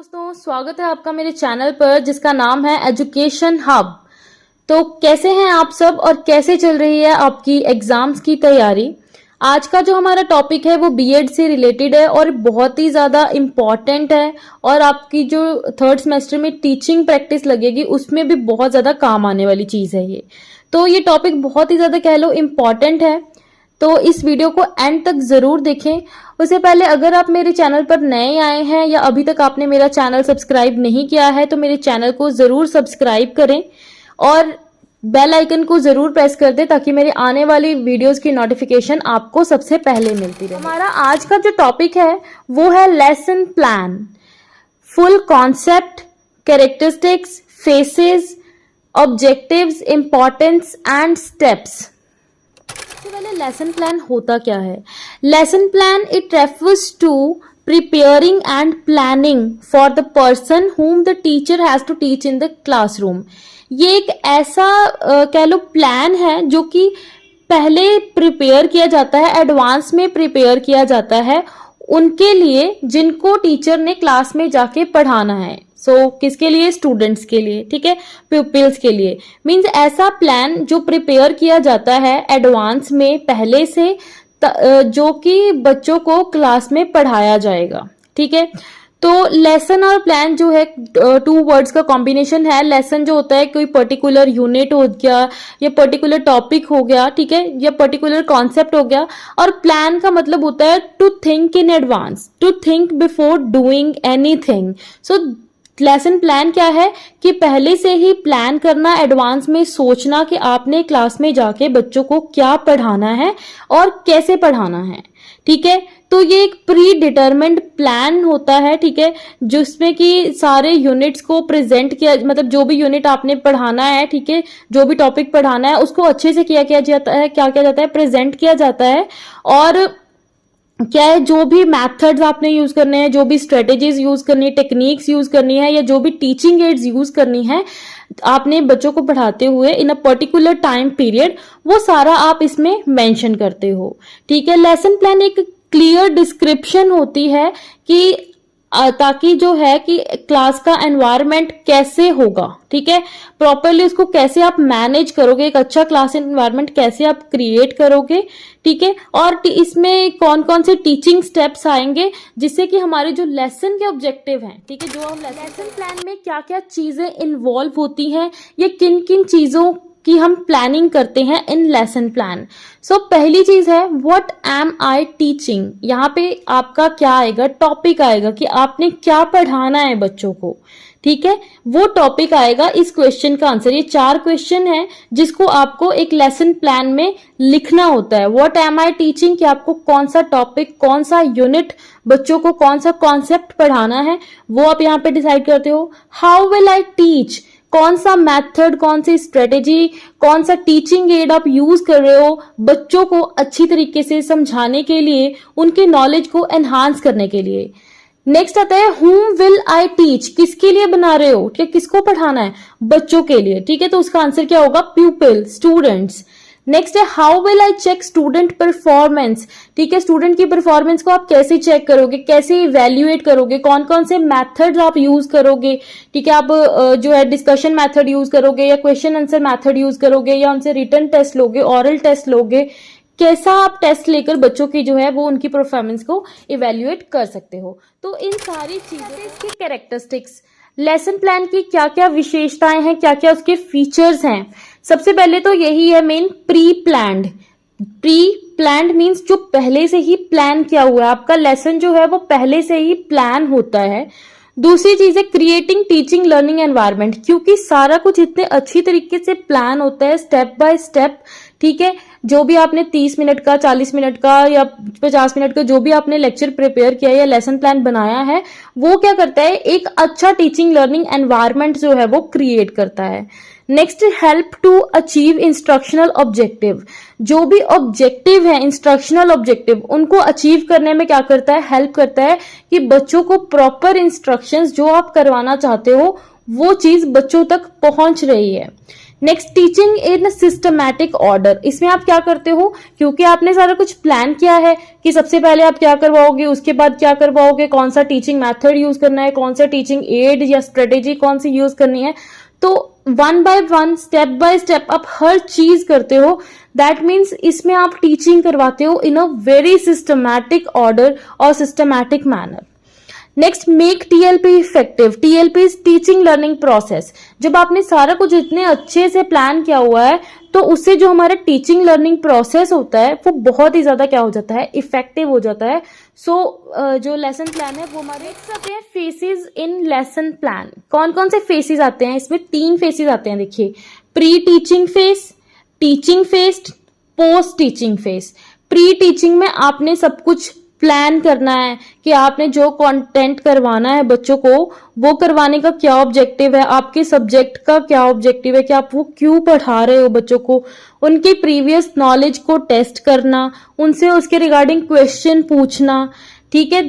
दोस्तों, स्वागत है आपका मेरे चैनल पर जिसका नाम है एजुकेशन हब। तो कैसे हैं आप सब और कैसे चल रही है आपकी एग्जाम्स की तैयारी। आज का जो हमारा टॉपिक है वो बीएड से रिलेटेड है और बहुत ही ज़्यादा इम्पॉर्टेंट है और आपकी जो थर्ड सेमेस्टर में टीचिंग प्रैक्टिस लगेगी उसमें भी बहुत ज़्यादा काम आने वाली चीज़ है ये। तो ये टॉपिक बहुत ही ज़्यादा कह लो इम्पॉर्टेंट है, तो इस वीडियो को एंड तक जरूर देखें। उससे पहले अगर आप मेरे चैनल पर नए आए हैं या अभी तक आपने मेरा चैनल सब्सक्राइब नहीं किया है तो मेरे चैनल को जरूर सब्सक्राइब करें और बेल आइकन को जरूर प्रेस कर दें ताकि मेरे आने वाली वीडियोस की नोटिफिकेशन आपको सबसे पहले मिलती रहे। हमारा आज का जो टॉपिक है वो है lesson plan, full concept, characteristics, phases, objectives, importance and steps. सबसे पहले लेसन प्लान होता क्या है। Lesson plan it refers to preparing and planning for the person whom the teacher has to teach in the classroom. ये एक ऐसा कह लो plan है जो कि पहले प्रिपेयर किया जाता है, एडवांस में प्रिपेयर किया जाता है उनके लिए जिनको टीचर ने क्लास में जाके पढ़ाना है। किसके लिए? स्टूडेंट्स के लिए, ठीक है, प्यूपिल्स के लिए। मींस ऐसा प्लान जो प्रिपेयर किया जाता है एडवांस में पहले से जो कि बच्चों को क्लास में पढ़ाया जाएगा, ठीक है। तो लेसन और प्लान जो है टू वर्ड्स का कॉम्बिनेशन है। लेसन जो होता है कोई पर्टिकुलर यूनिट हो गया या पर्टिकुलर टॉपिक हो गया, ठीक है, या पर्टिकुलर कॉन्सेप्ट हो गया, और प्लान का मतलब होता है to think in advance, to think before doing anything. Lesson plan क्या है कि पहले से ही प्लान करना, एडवांस में सोचना कि आपने क्लास में जाके बच्चों को क्या पढ़ाना है और कैसे पढ़ाना है, ठीक है। तो ये एक प्री डिटरमिन्ड प्लान होता है, ठीक है, जिसमें कि सारे यूनिट्स को प्रेजेंट किया, मतलब जो भी यूनिट आपने पढ़ाना है, ठीक है, जो भी टॉपिक पढ़ाना है उसको अच्छे से क्या किया जाता है, प्रेजेंट किया जाता है। और क्या है, जो भी मेथड्स आपने यूज करने हैं, जो भी स्ट्रेटेजीज यूज करनी है, टेक्निक्स यूज करनी है, या जो भी टीचिंग एड्स यूज करनी है आपने बच्चों को पढ़ाते हुए इन अ पर्टिकुलर टाइम पीरियड, वो सारा आप इसमें मेंशन करते हो, ठीक है। लेसन प्लान एक क्लियर डिस्क्रिप्शन होती है कि ताकि जो है कि क्लास का एनवायरनमेंट कैसे होगा, ठीक है, प्रॉपरली उसको कैसे आप मैनेज करोगे, एक अच्छा क्लास एनवायरनमेंट कैसे आप क्रिएट करोगे, ठीक है। और इसमें कौन कौन से टीचिंग स्टेप्स आएंगे जिससे कि हमारे जो लेसन के ऑब्जेक्टिव हैं, ठीक है, जो हम लेसन प्लान में क्या क्या चीजें इन्वॉल्व होती हैं, ये किन किन चीजों कि हम प्लानिंग करते हैं इन लेसन प्लान। पहली चीज है व्हाट एम आई टीचिंग। यहाँ पे आपका क्या आएगा, टॉपिक आएगा कि आपने क्या पढ़ाना है बच्चों को, ठीक है, वो टॉपिक आएगा। इस क्वेश्चन का आंसर, ये 4 क्वेश्चन है जिसको आपको एक लेसन प्लान में लिखना होता है। व्हाट एम आई टीचिंग, कि आपको कौन सा टॉपिक, कौन सा यूनिट, बच्चों को कौन सा कॉन्सेप्ट पढ़ाना है वो आप यहाँ पे डिसाइड करते हो। हाउ विल आई टीच, कौन सा मेथड, कौन सी स्ट्रेटेजी, कौन सा टीचिंग एड आप यूज कर रहे हो बच्चों को अच्छी तरीके से समझाने के लिए, उनके नॉलेज को एनहांस करने के लिए। नेक्स्ट आता है whom will I teach, किसके लिए बना रहे हो, ठीक है, किसको पढ़ाना है, बच्चों के लिए, ठीक है, तो उसका आंसर क्या होगा, प्यूपिल, स्टूडेंट्स। नेक्स्ट है how will I check student performance, ठीक है, स्टूडेंट की परफॉर्मेंस को आप कैसे चेक करोगे, कैसे इवेल्युएट करोगे, कौन कौन से मेथड्स आप यूज करोगे, ठीक है, आप जो है डिस्कशन मेथड यूज करोगे या क्वेश्चन आंसर मेथड यूज करोगे या उनसे रिटन टेस्ट लोगे, ऑरल टेस्ट लोगे, कैसा आप टेस्ट लेकर बच्चों की जो है वो उनकी परफॉर्मेंस को इवेल्युएट कर सकते हो। तो इन सारी चीजें, इसकी कैरेक्टरिस्टिक्स, लेसन प्लान की क्या क्या विशेषताएं हैं, क्या क्या उसके फीचर्स हैं। सबसे पहले तो यही है main pre planned. Pre planned means जो पहले से ही प्लान किया हुआ है, आपका लेसन जो है वो पहले से ही प्लान होता है। दूसरी चीज है क्रिएटिंग टीचिंग लर्निंग एनवायरनमेंट, क्योंकि सारा कुछ इतने अच्छी तरीके से प्लान होता है स्टेप बाय स्टेप, ठीक है। जो भी आपने 30 मिनट का, 40 मिनट का या 50 मिनट का जो भी आपने लेक्चर प्रिपेयर किया या लेसन प्लान बनाया है, वो क्या करता है, एक अच्छा टीचिंग लर्निंग एनवायरनमेंट जो है वो क्रिएट करता है। Next, help to achieve instructional objective. जो भी ऑब्जेक्टिव है, इंस्ट्रक्शनल ऑब्जेक्टिव, उनको अचीव करने में क्या करता है, हेल्प करता है कि बच्चों को प्रॉपर इंस्ट्रक्शंस जो आप करवाना चाहते हो वो चीज बच्चों तक पहुंच रही है। Next, teaching in systematic order. इसमें आप क्या करते हो, क्योंकि आपने सारा कुछ प्लान किया है कि सबसे पहले आप क्या करवाओगे, उसके बाद क्या करवाओगे, कौन सा टीचिंग मेथड यूज करना है, कौन सा टीचिंग एड या स्ट्रेटेजी कौन सी यूज करनी है, तो one by one, step by step आप हर चीज करते हो। दैट मीन्स इसमें आप टीचिंग करवाते हो इन अ वेरी सिस्टमैटिक ऑर्डर और systematic manner. Next, make TLP effective. TLP is teaching learning process. जब आपने सारा कुछ इतने अच्छे से प्लान किया हुआ है तो उससे जो हमारा टीचिंग लर्निंग प्रोसेस होता है वो बहुत ही ज्यादा क्या हो जाता है, इफेक्टिव हो जाता है। जो लेसन प्लान है वो हमारे आते हैं फेसेस इन लेसन प्लान। कौन कौन से फेसेस आते हैं इसमें? 3 फेसेस आते हैं, देखिए, pre teaching face, teaching face, post teaching face. Pre teaching में आपने सब कुछ प्लान करना है कि आपने जो कंटेंट करवाना है बच्चों को वो करवाने का क्या ऑब्जेक्टिव है, आपके सब्जेक्ट का क्या ऑब्जेक्टिव है, कि आप वो क्यों पढ़ा रहे हो बच्चों को, उनकी प्रीवियस नॉलेज को टेस्ट करना, उनसे उसके रिगार्डिंग क्वेश्चन पूछना, ठीक है,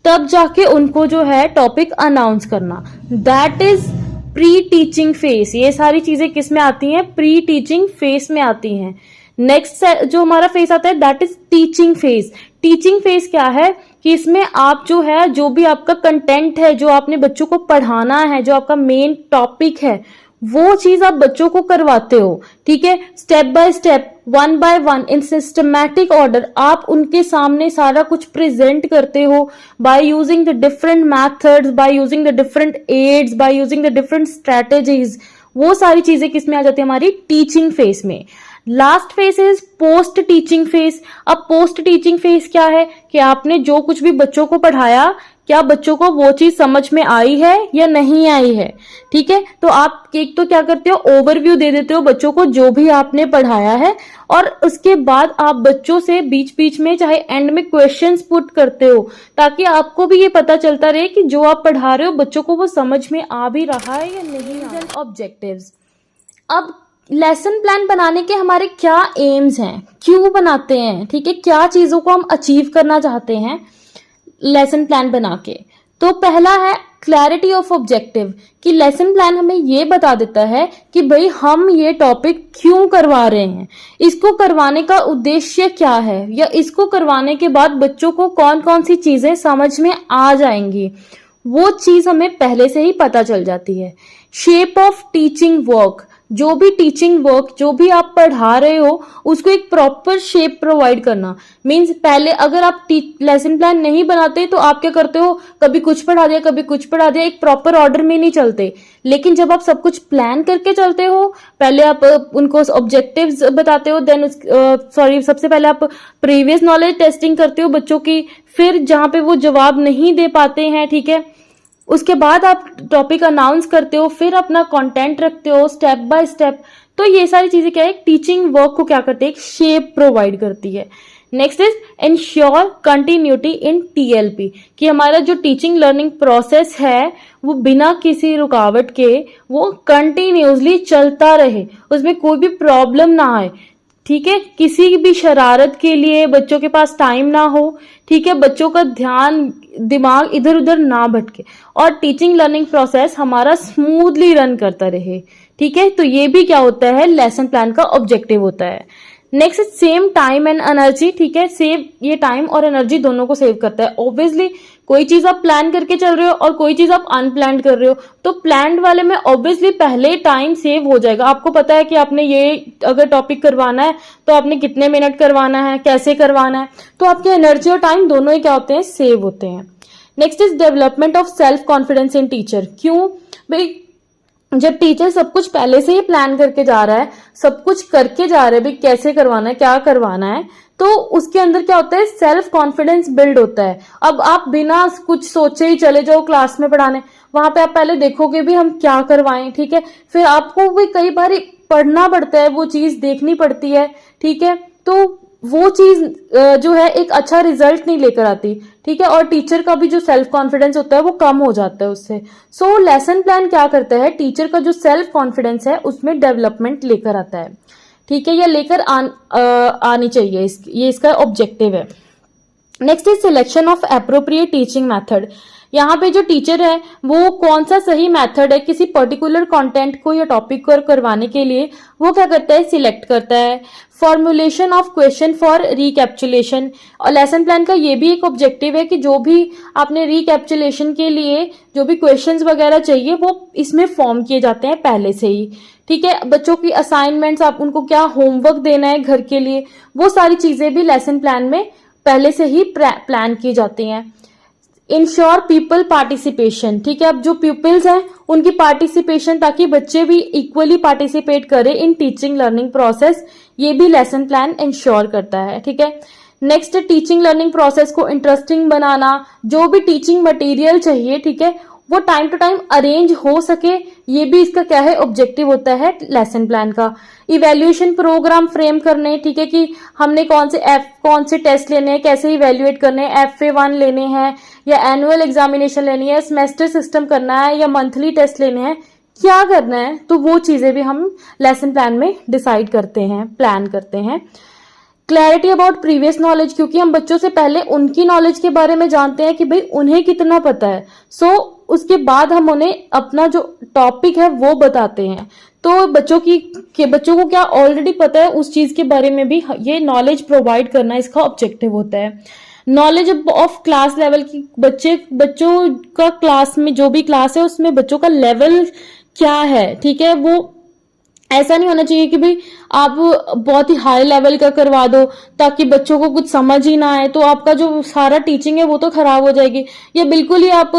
तब जाके उनको जो है टॉपिक अनाउंस करना। That is pre teaching face. ये सारी चीजें किस में आती हैं? प्री टीचिंग फेस में आती हैं। नेक्स्ट जो हमारा फेस आता है that is teaching face. Teaching phase क्या है कि इसमें आप जो है, जो भी आपका कंटेंट है, जो आपने बच्चों को पढ़ाना है, जो आपका मेन टॉपिक है, वो चीज आप बच्चों को करवाते हो, ठीक है, step by step, one by one, in systematic order आप उनके सामने सारा कुछ प्रेजेंट करते हो by using the different methods, by using the different aids, by using the different strategies. वो सारी चीजें किसमें आ जाती है? हमारी टीचिंग फेस में। Last phase is post teaching phase. अब पोस्ट टीचिंग फेस क्या है कि आपने जो कुछ भी बच्चों को पढ़ाया, क्या बच्चों को वो चीज समझ में आई है या नहीं आई है, ठीक है। तो आप एक तो क्या करते हो, ओवरव्यू दे देते हो बच्चों को जो भी आपने पढ़ाया है, और उसके बाद आप बच्चों से बीच बीच में चाहे एंड में क्वेश्चंस पुट करते हो, ताकि आपको भी ये पता चलता रहे कि जो आप पढ़ा रहे हो बच्चों को वो समझ में आ भी रहा है या नहीं आ रहा। ऑब्जेक्टिव्स। अब लेसन प्लान बनाने के हमारे क्या एम्स हैं, क्यों बनाते हैं, ठीक है, क्या चीजों को हम अचीव करना चाहते हैं लेसन प्लान बना के। तो पहला है क्लैरिटी ऑफ ऑब्जेक्टिव, कि लेसन प्लान हमें ये बता देता है कि भाई हम ये टॉपिक क्यों करवा रहे हैं, इसको करवाने का उद्देश्य क्या है, या इसको करवाने के बाद बच्चों को कौन कौन सी चीजें समझ में आ जाएंगी, वो चीज हमें पहले से ही पता चल जाती है। शेप ऑफ टीचिंग वर्क, जो भी टीचिंग वर्क, जो भी आप पढ़ा रहे हो उसको एक प्रॉपर शेप प्रोवाइड करना। मींस पहले अगर आप लेसन प्लान नहीं बनाते तो आप क्या करते हो, कभी कुछ पढ़ा दिया कभी कुछ पढ़ा दिया, एक प्रॉपर ऑर्डर में नहीं चलते। लेकिन जब आप सब कुछ प्लान करके चलते हो, पहले आप उनको ऑब्जेक्टिव्स बताते हो, देन सबसे पहले आप प्रीवियस नॉलेज टेस्टिंग करते हो बच्चों की, फिर जहां पे वो जवाब नहीं दे पाते हैं, ठीक है, उसके बाद आप टॉपिक अनाउंस करते हो, फिर अपना कंटेंट रखते हो स्टेप बाय स्टेप। तो ये सारी चीजें क्या है, टीचिंग वर्क को क्या करते हैं, एक शेप प्रोवाइड करती है। Next is ensure continuity in TLP, कि हमारा जो टीचिंग लर्निंग प्रोसेस है वो बिना किसी रुकावट के वो कंटिन्यूसली चलता रहे, उसमें कोई भी प्रॉब्लम ना आए, ठीक है, किसी भी शरारत के लिए बच्चों के पास टाइम ना हो, ठीक है, बच्चों का ध्यान दिमाग इधर उधर ना भटके, और टीचिंग लर्निंग प्रोसेस हमारा स्मूथली रन करता रहे, ठीक है। तो ये भी क्या होता है, लेसन प्लान का ऑब्जेक्टिव होता है। Next same time and energy, ठीक है, सेव, ये टाइम और एनर्जी दोनों को सेव करता है। ऑब्वियसली कोई चीज आप प्लान करके चल रहे हो और कोई चीज आप अनप्लान्ड कर रहे हो, तो प्लान्ड वाले में ऑब्वियसली पहले टाइम सेव हो जाएगा। आपको पता है कि आपने ये अगर टॉपिक करवाना है तो आपने कितने मिनट करवाना है, कैसे करवाना है, तो आपके एनर्जी और टाइम दोनों ही क्या होते हैं, सेव होते हैं। Next is development of self confidence in teacher. क्यों भाई, जब टीचर सब कुछ पहले से ही प्लान करके जा रहा है, सब कुछ करके जा रहा है भाई कैसे करवाना है, क्या करवाना है, तो उसके अंदर क्या होता है, सेल्फ कॉन्फिडेंस बिल्ड होता है। अब आप बिना कुछ सोचे ही चले जाओ क्लास में पढ़ाने, वहां पे आप पहले देखोगे भी हम क्या करवाएं, ठीक है, फिर आपको भी कई बार पढ़ना पड़ता है, वो चीज देखनी पड़ती है, ठीक है, तो वो चीज जो है एक अच्छा रिजल्ट नहीं लेकर आती, ठीक है, और टीचर का भी जो सेल्फ कॉन्फिडेंस होता है वो कम हो जाता है उससे। सो लेसन प्लान क्या करता है, टीचर का जो सेल्फ कॉन्फिडेंस है उसमें डेवलपमेंट लेकर आता है, ठीक है, या लेकर आनी चाहिए, ये इसका ऑब्जेक्टिव है। Next is selection of appropriate teaching method, यहाँ पे जो टीचर है वो कौन सा सही मेथड है किसी पर्टिकुलर कंटेंट को या टॉपिक को करवाने के लिए, वो क्या करता है, सिलेक्ट करता है। फॉर्मुलेशन ऑफ क्वेश्चन फॉर रिकैप्चुलेशन, और लेसन प्लान का ये भी एक ऑब्जेक्टिव है कि जो भी आपने रिकैप्चुलेशन के लिए जो भी क्वेश्चंस वगैरह चाहिए वो इसमें फॉर्म किए जाते हैं पहले से ही। ठीक है, बच्चों की असाइनमेंट्स, आप उनको क्या होमवर्क देना है घर के लिए, वो सारी चीजें भी लेसन प्लान में पहले से ही प्लान की जाती हैं। इंश्योर पीपल पार्टिसिपेशन, ठीक है, अब जो पीपल्स हैं उनकी पार्टिसिपेशन, ताकि बच्चे भी इक्वली पार्टिसिपेट करें इन टीचिंग लर्निंग प्रोसेस, ये भी लेसन प्लान इंश्योर करता है। ठीक है, नेक्स्ट, टीचिंग लर्निंग प्रोसेस को इंटरेस्टिंग बनाना, जो भी टीचिंग मटेरियल चाहिए, ठीक है, वो टाइम टू टाइम अरेंज हो सके, ये भी इसका क्या है, ऑब्जेक्टिव होता है लेसन प्लान का। इवैल्यूएशन प्रोग्राम फ्रेम करने, ठीक है, कि हमने कौन से टेस्ट लेने हैं, कैसे इवैल्यूएट करने हैं, FA1 लेने हैं या एनुअल एग्जामिनेशन लेनी है, सेमेस्टर सिस्टम करना है या मंथली टेस्ट लेने हैं, क्या करना है, तो वो चीजें भी हम लेसन प्लान में डिसाइड करते हैं, प्लान करते हैं। क्लैरिटी अबाउट प्रीवियस नॉलेज, क्योंकि हम बच्चों से पहले उनकी नॉलेज के बारे में जानते हैं कि भाई उन्हें कितना पता है, उसके बाद हम उन्हें अपना जो टॉपिक है वो बताते हैं। तो बच्चों को क्या ऑलरेडी पता है उस चीज के बारे में भी ये नॉलेज प्रोवाइड करना इसका ऑब्जेक्टिव होता है। नॉलेज ऑफ क्लास लेवल की, बच्चों का क्लास में जो भी क्लास है उसमें बच्चों का लेवल क्या है, ठीक है, वो ऐसा नहीं होना चाहिए कि भाई आप बहुत ही हाई लेवल का करवा दो ताकि बच्चों को कुछ समझ ही ना आए, तो आपका जो सारा टीचिंग है वो तो खराब हो जाएगी। या बिल्कुल ही आप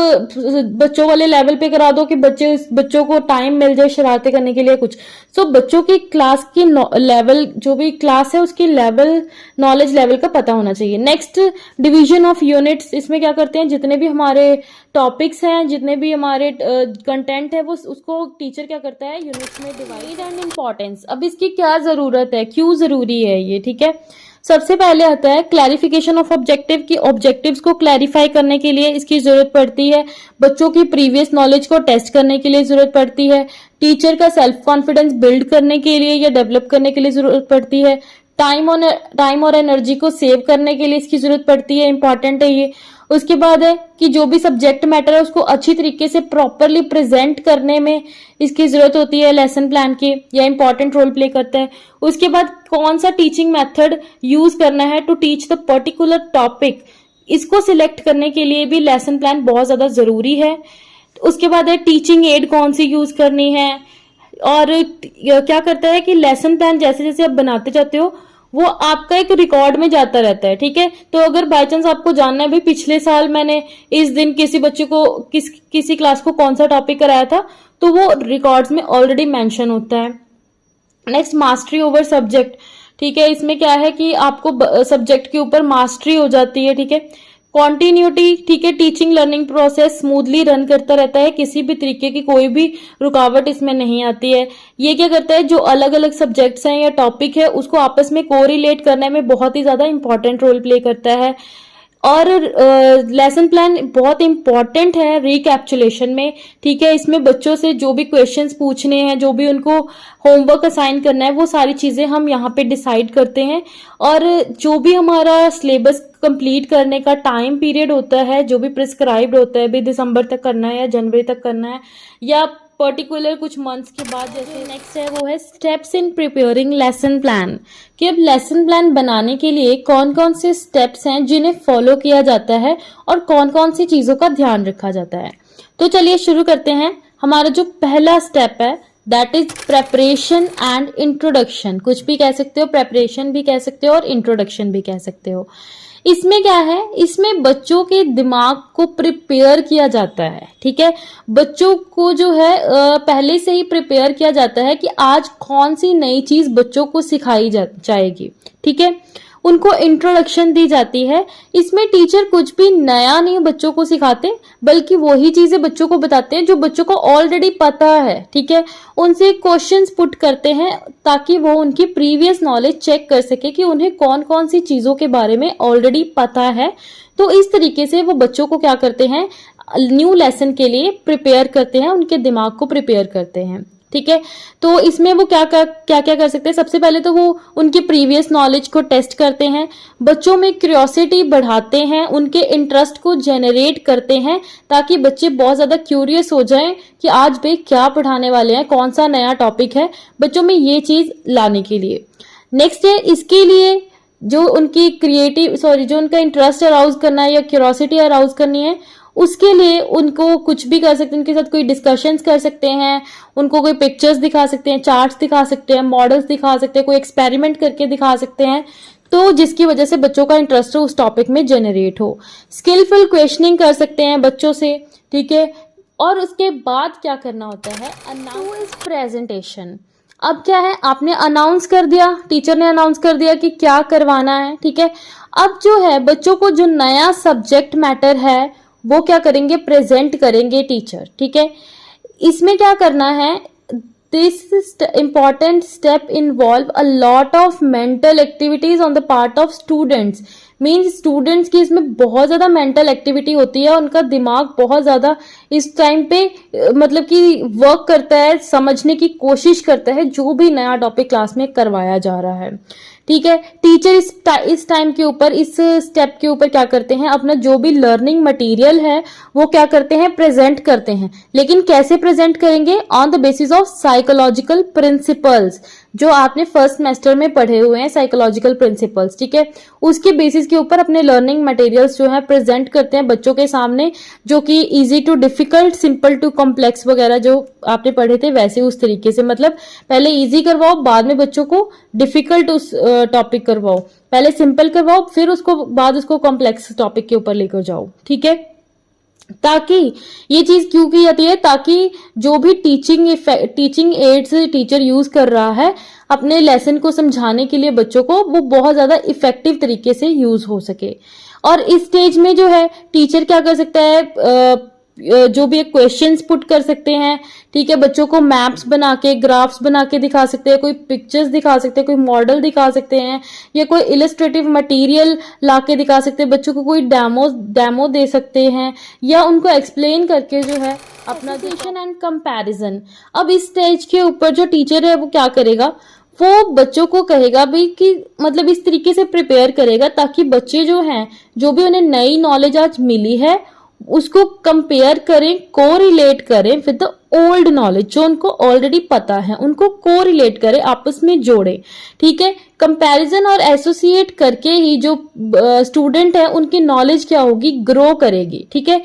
बच्चों वाले लेवल पे करा दो कि बच्चों को टाइम मिल जाए शरारतें करने के लिए कुछ। सो बच्चों की क्लास की लेवल, जो भी क्लास है उसकी लेवल, नॉलेज लेवल का पता होना चाहिए। नेक्स्ट, डिवीजन ऑफ यूनिट्स, इसमें क्या करते हैं, जितने भी हमारे टॉपिक्स हैं, जितने भी हमारे कंटेंट है, वो उसको टीचर क्या करता है, यूनिट्स में डिवाइड। एंड इम्पोर्टेंस, अब इसकी क्या जरूरत है, क्यों जरूरी है ये, ठीक है। सबसे पहले आता है क्लैरिफिकेशन ऑफ ऑब्जेक्टिव, की ऑब्जेक्टिव्स को क्लैरिफाई करने के लिए इसकी जरूरत पड़ती है। बच्चों की प्रीवियस नॉलेज को टेस्ट करने के लिए जरूरत पड़ती है। टीचर का सेल्फ कॉन्फिडेंस बिल्ड करने के लिए या डेवलप करने के लिए जरूरत पड़ती है। टाइम और एनर्जी को सेव करने के लिए इसकी जरूरत पड़ती है, इंपॉर्टेंट है ये। उसके बाद है कि जो भी सब्जेक्ट मैटर है उसको अच्छी तरीके से प्रॉपरली प्रेजेंट करने में इसकी जरूरत होती है लेसन प्लान की, या इंपॉर्टेंट रोल प्ले करता है। उसके बाद कौन सा टीचिंग मेथड यूज करना है to teach the particular topic, इसको सिलेक्ट करने के लिए भी लेसन प्लान बहुत ज्यादा जरूरी है। उसके बाद है टीचिंग एड कौन सी यूज करनी है, और क्या करता है कि लेसन प्लान जैसे जैसे आप बनाते जाते हो वो आपका एक रिकॉर्ड में जाता रहता है, ठीक है। तो अगर बाय चांस आपको जानना है भी पिछले साल मैंने इस दिन किसी बच्चे को किसी क्लास को कौन सा टॉपिक कराया था, तो वो रिकॉर्ड्स में ऑलरेडी मेंशन होता है। नेक्स्ट, मास्टरी ओवर सब्जेक्ट, ठीक है, इसमें क्या है कि आपको सब्जेक्ट के ऊपर मास्टरी हो जाती है, ठीक है। कॉन्टिन्यूटी, ठीक है, teaching learning process smoothly run करता रहता है, किसी भी तरीके की कोई भी रुकावट इसमें नहीं आती है। ये क्या करता है, जो अलग अलग सब्जेक्ट्स हैं या टॉपिक है उसको आपस में कोरिलेट करने में बहुत ही ज्यादा इंपॉर्टेंट रोल प्ले करता है। और लेसन प्लान बहुत इंपॉर्टेंट है रिकैप्चुलेशन में, ठीक है। इसमें बच्चों से जो भी क्वेश्चंस पूछने हैं, जो भी उनको होमवर्क असाइन करना है, वो सारी चीजें हम यहाँ पे डिसाइड करते हैं। और जो भी हमारा सिलेबस कंप्लीट करने का टाइम पीरियड होता है, जो भी प्रिस्क्राइब्ड होता है, भी दिसंबर तक करना है या जनवरी तक करना है या पर्टिकुलर कुछ मंथ्स के बाद, जैसे नेक्स्ट है वो है steps in preparing lesson plan, कि अब लेसन प्लान बनाने के लिए कौन कौन से स्टेप्स हैं जिन्हें फॉलो किया जाता है और कौन कौन सी चीजों का ध्यान रखा जाता है। तो चलिए शुरू करते हैं। हमारा जो पहला स्टेप है that is preparation and introduction, कुछ भी कह सकते हो, प्रेपरेशन भी कह सकते हो और इंट्रोडक्शन भी कह सकते हो। इसमें क्या है, इसमें बच्चों के दिमाग को प्रिपेयर किया जाता है, ठीक है। बच्चों को जो है पहले से ही प्रिपेयर किया जाता है कि आज कौन सी नई चीज बच्चों को सिखाई जाएगी, ठीक है। उनको इंट्रोडक्शन दी जाती है। इसमें टीचर कुछ भी नया नहीं बच्चों को सिखाते, बल्कि वही चीजें बच्चों को बताते हैं जो बच्चों को ऑलरेडी पता है, ठीक है। उनसे क्वेश्चंस पुट करते हैं ताकि वो उनकी प्रीवियस नॉलेज चेक कर सके कि उन्हें कौन कौन सी चीजों के बारे में ऑलरेडी पता है। तो इस तरीके से वो बच्चों को क्या करते हैं, न्यू लेसन के लिए प्रिपेयर करते हैं, उनके दिमाग को प्रिपेयर करते हैं। ठीक है। तो इसमें वो क्या क्या क्या कर सकते हैं, सबसे पहले तो वो उनकी प्रीवियस नॉलेज को टेस्ट करते हैं, बच्चों में क्यूरियोसिटी बढ़ाते हैं, उनके इंटरेस्ट को जनरेट करते हैं ताकि बच्चे बहुत ज्यादा क्यूरियस हो जाएं कि आज भाई क्या पढ़ाने वाले हैं, कौन सा नया टॉपिक है, बच्चों में ये चीज लाने के लिए। नेक्स्ट है इसके लिए जो उनकी जो उनका इंटरेस्ट अराउज करना है या क्यूरियोसिटी अराउज करनी है, उसके लिए उनको कुछ भी कर सकते हैं, उनके साथ कोई डिस्कशंस कर सकते हैं, उनको कोई पिक्चर्स दिखा सकते हैं, चार्ट्स दिखा सकते हैं, मॉडल्स दिखा सकते हैं, कोई एक्सपेरिमेंट करके दिखा सकते हैं, तो जिसकी वजह से बच्चों का इंटरेस्ट उस टॉपिक में जनरेट हो। स्किलफुल क्वेश्चनिंग कर सकते हैं बच्चों से, ठीक है। और उसके बाद क्या करना होता है, अनाउंस प्रेजेंटेशन। अब क्या है, आपने अनाउंस कर दिया, टीचर ने अनाउंस कर दिया कि क्या करवाना है, ठीक है। अब जो है बच्चों को जो नया सब्जेक्ट मैटर है वो क्या करेंगे, प्रेजेंट करेंगे टीचर, ठीक है। इसमें क्या करना है, this important step involve a lot of mental activities on the part of students। Means students की इसमें बहुत ज्यादा मेंटल एक्टिविटी होती है, उनका दिमाग बहुत ज्यादा इस टाइम पे मतलब कि वर्क करता है, समझने की कोशिश करता है जो भी नया टॉपिक क्लास में करवाया जा रहा है, ठीक है। टीचर इस टाइम के ऊपर, इस स्टेप के ऊपर क्या करते हैं, अपना जो भी लर्निंग मटेरियल है वो क्या करते हैं, प्रेजेंट करते हैं। लेकिन कैसे प्रेजेंट करेंगे, on the basis of psychological principles, जो आपने फर्स्ट सेमेस्टर में पढ़े हुए हैं साइकोलॉजिकल प्रिंसिपल्स, ठीक है। उसके बेसिस के ऊपर अपने लर्निंग मटेरियल्स जो है प्रेजेंट करते हैं बच्चों के सामने, जो कि easy to difficult, simple to complex वगैरह जो आपने पढ़े थे वैसे उस तरीके से, मतलब पहले इजी करवाओ, बाद में बच्चों को डिफिकल्ट उस टॉपिक करवाओ, पहले सिंपल करवाओ, फिर उसको बाद उसको कॉम्प्लेक्स टॉपिक के ऊपर लेकर जाओ, ठीक है। ताकि ये चीज क्यों की जाती है, ताकि जो भी टीचिंग एड्स टीचर यूज कर रहा है अपने लेसन को समझाने के लिए बच्चों को, वो बहुत ज्यादा इफेक्टिव तरीके से यूज हो सके। और इस स्टेज में जो है टीचर क्या कर सकता है, जो भी क्वेश्चंस पुट कर सकते हैं, ठीक है। बच्चों को मैप्स बना के, ग्राफ्स बना के दिखा सकते हैं, कोई पिक्चर्स दिखा सकते हैं, कोई मॉडल दिखा सकते हैं, या कोई इलस्ट्रेटिव मटेरियल ला के दिखा सकते हैं, बच्चों को कोई डेमो दे सकते हैं, या उनको एक्सप्लेन करके जो है अपना एसोसिएशन एंड कंपैरिजन। अब इस स्टेज के ऊपर जो टीचर है वो क्या करेगा, वो बच्चों को कहेगा भी कि मतलब इस तरीके से प्रिपेयर करेगा ताकि बच्चे जो हैं, जो भी उन्हें नई नॉलेज आज मिली है उसको कंपेयर करें, कोरिलेट करें विद द ओल्ड नॉलेज, जो उनको ऑलरेडी पता है उनको कोरिलेट करें, आपस में जोड़े, ठीक है। कंपैरिजन और एसोसिएट करके ही जो स्टूडेंट है उनकी नॉलेज क्या होगी, ग्रो करेगी, ठीक है।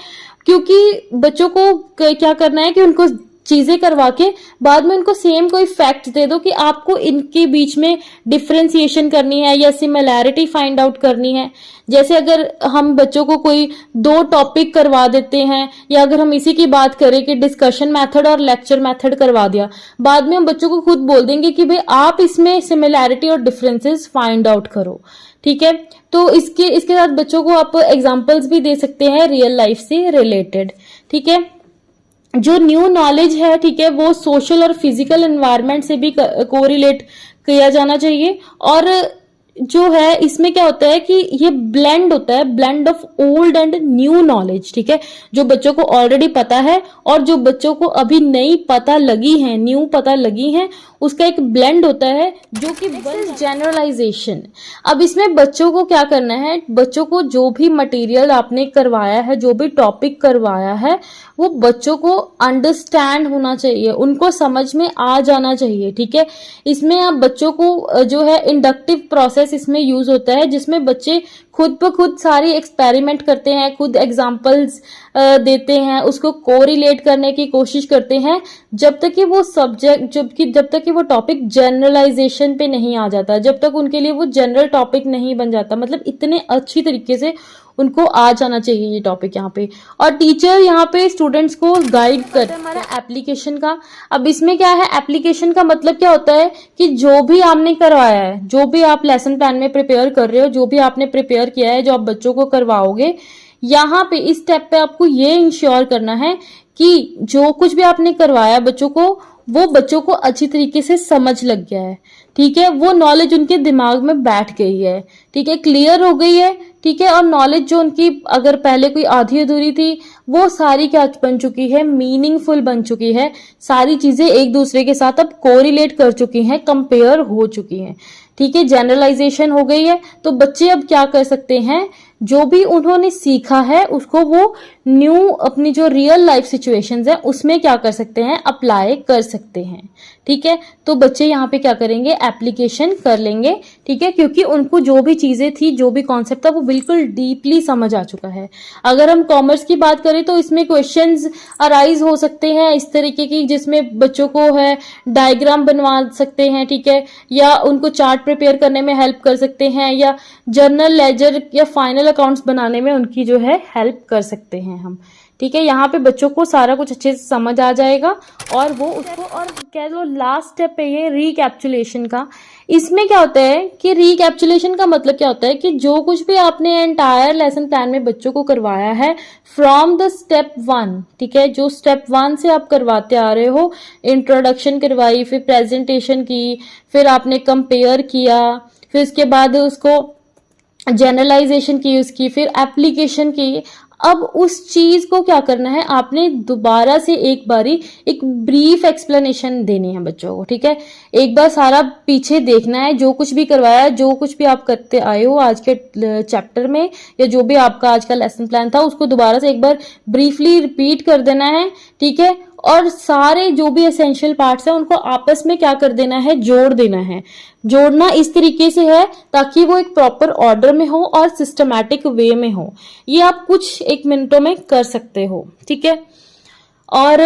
क्योंकि बच्चों को क्या करना है कि उनको चीजें करवा के बाद में उनको सेम कोई फैक्ट दे दो कि आपको इनके बीच में डिफरेंशिएशन करनी है या सिमिलैरिटी फाइंड आउट करनी है। जैसे अगर हम बच्चों को कोई दो टॉपिक करवा देते हैं, या अगर हम इसी की बात करें कि डिस्कशन मेथड और लेक्चर मेथड करवा दिया, बाद में हम बच्चों को खुद बोल देंगे कि भाई आप इसमें सिमिलैरिटी और डिफरेंसेस फाइंड आउट करो, ठीक है। तो इसके साथ बच्चों को आप एग्जांपल्स भी दे सकते हैं रियल लाइफ से रिलेटेड, ठीक है। जो न्यू नॉलेज है, ठीक है, वो सोशल और फिजिकल एनवायरनमेंट से भी कोरिलेट किया जाना चाहिए। और जो है इसमें क्या होता है कि ये ब्लेंड होता है, blend of old and new knowledge, ठीक है। जो बच्चों को ऑलरेडी पता है और जो बच्चों को अभी नई पता लगी है, न्यू पता लगी है, उसका एक ब्लेंड होता है जो कि जनरलाइजेशन। अब इसमें बच्चों को क्या करना है, बच्चों को जो भी मटेरियल आपने करवाया है, जो भी टॉपिक करवाया है, वो बच्चों को अंडरस्टैंड होना चाहिए, उनको समझ में आ जाना चाहिए, ठीक है। इसमें आप बच्चों को जो है इंडक्टिव प्रोसेस इसमें यूज होता है, जिसमें बच्चे खुद ब खुद सारी एक्सपेरिमेंट करते हैं, खुद एग्जाम्पल्स देते हैं, उसको कोरिलेट करने की कोशिश करते हैं, जब तक कि वो सब्जेक्ट जब तक कि वो टॉपिक जनरलाइजेशन पे नहीं आ जाता, जब तक उनके लिए वो जनरल टॉपिक नहीं बन जाता, मतलब इतने अच्छी तरीके से उनको आ जाना चाहिए ये टॉपिक यहाँ पे। और टीचर यहाँ पे स्टूडेंट्स को गाइड करते हैं। हमारा एप्लीकेशन का, अब इसमें क्या है, एप्लीकेशन का मतलब क्या होता है कि जो भी आपने करवाया है, जो भी आप लेसन प्लान में प्रिपेयर कर रहे हो, जो भी आपने प्रिपेयर किया है, जो आप बच्चों को करवाओगे, यहाँ पे इस स्टेप पे आपको ये इंश्योर करना है कि जो कुछ भी आपने करवाया बच्चों को, वो बच्चों को अच्छी तरीके से समझ लग गया है, ठीक है, वो नॉलेज उनके दिमाग में बैठ गई है, ठीक है, क्लियर हो गई है, ठीक है, और नॉलेज जो उनकी अगर पहले कोई आधी अधूरी थी वो सारी क्या बन चुकी है, मीनिंगफुल बन चुकी है, सारी चीजें एक दूसरे के साथ अब कोरिलेट कर चुकी हैं, कंपेयर हो चुकी हैं, ठीक है, जनरलाइजेशन हो गई है। तो बच्चे अब क्या कर सकते हैं, जो भी उन्होंने सीखा है उसको वो न्यू अपनी जो रियल लाइफ सिचुएशंस है उसमें क्या कर सकते हैं, अप्लाई कर सकते हैं, ठीक है। तो बच्चे यहाँ पे क्या करेंगे, एप्लीकेशन कर लेंगे, ठीक है, क्योंकि उनको जो भी चीजें थी, जो भी कॉन्सेप्ट था वो बिल्कुल डीपली समझ आ चुका है। अगर हम कॉमर्स की बात करें तो इसमें क्वेश्चंस अराइज हो सकते हैं इस तरीके की, जिसमें बच्चों को है डायग्राम बनवा सकते हैं, ठीक है, या उनको चार्ट प्रिपेयर करने में हेल्प कर सकते हैं, या जर्नल लेजर या फाइनल अकाउंट्स बनाने में उनकी जो है हेल्प कर सकते हैं हम, ठीक है। यहाँ पे बच्चों को सारा कुछ अच्छे से समझ आ जाएगा और वो उसको, और कह लो लास्ट स्टेप है ये रिकैप्चुलेशन का। इसमें क्या होता है कि रिकैप्चुलेशन का मतलब क्या होता है कि जो कुछ भी आपने एंटायर लेसन प्लान में बच्चों को करवाया है फ्रॉम द स्टेप 1, ठीक है, जो स्टेप 1 से आप करवाते आ रहे हो, इंट्रोडक्शन करवाई, फिर प्रेजेंटेशन की, फिर आपने कंपेयर किया, फिर उसके बाद उसको जनरलाइजेशन की उसकी, फिर एप्लीकेशन की। अब उस चीज को क्या करना है, आपने दोबारा से एक बारी एक ब्रीफ एक्सप्लेनेशन देनी है बच्चों को, ठीक है। एक बार सारा पीछे देखना है, जो कुछ भी करवाया, जो कुछ भी आप करते आए हो आज के चैप्टर में, या जो भी आपका आज का लेसन प्लान था उसको दोबारा से एक बार ब्रीफली रिपीट कर देना है, ठीक है। और सारे जो भी एसेंशियल पार्ट्स हैं उनको आपस में क्या कर देना है, जोड़ देना है। जोड़ना इस तरीके से है ताकि वो एक प्रॉपर ऑर्डर में हो और सिस्टमैटिक वे में हो। ये आप कुछ एक मिनटों में कर सकते हो, ठीक है। और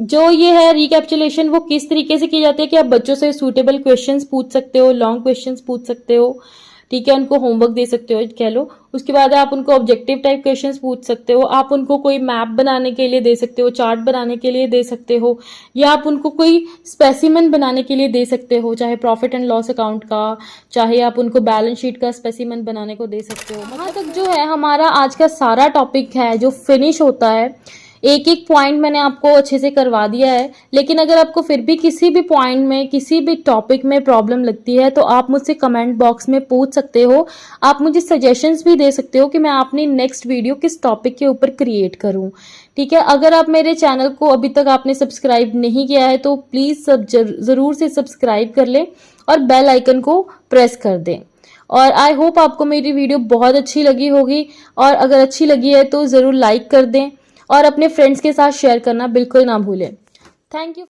जो ये है रिकैप्चुलेशन वो किस तरीके से की जाती है कि आप बच्चों से सूटेबल क्वेश्चंस पूछ सकते हो, लॉन्ग क्वेश्चंस पूछ सकते हो, ठीक है, उनको होमवर्क दे सकते हो कह लो। उसके बाद आप उनको ऑब्जेक्टिव टाइप क्वेश्चंस पूछ सकते हो, आप उनको कोई मैप बनाने के लिए दे सकते हो, चार्ट बनाने के लिए दे सकते हो, या आप उनको कोई स्पेसिमेन बनाने के लिए दे सकते हो, चाहे प्रॉफिट एंड लॉस अकाउंट का, चाहे आप उनको बैलेंस शीट का स्पेसिमेन बनाने को दे सकते हो। वहां तक जो है हमारा आज का सारा टॉपिक है जो फिनिश होता है। एक एक पॉइंट मैंने आपको अच्छे से करवा दिया है, लेकिन अगर आपको फिर भी किसी भी पॉइंट में, किसी भी टॉपिक में प्रॉब्लम लगती है तो आप मुझसे कमेंट बॉक्स में पूछ सकते हो। आप मुझे सजेशंस भी दे सकते हो कि मैं अपनी नेक्स्ट वीडियो किस टॉपिक के ऊपर क्रिएट करूं, ठीक है। अगर आप मेरे चैनल को अभी तक आपने सब्सक्राइब नहीं किया है तो प्लीज जरूर से सब्सक्राइब कर लें और बेल आइकन को प्रेस कर दें। और आई होप आपको मेरी वीडियो बहुत अच्छी लगी होगी, और अगर अच्छी लगी है तो जरूर लाइक कर दें और अपने फ्रेंड्स के साथ शेयर करना बिल्कुल ना भूलें। Thank you.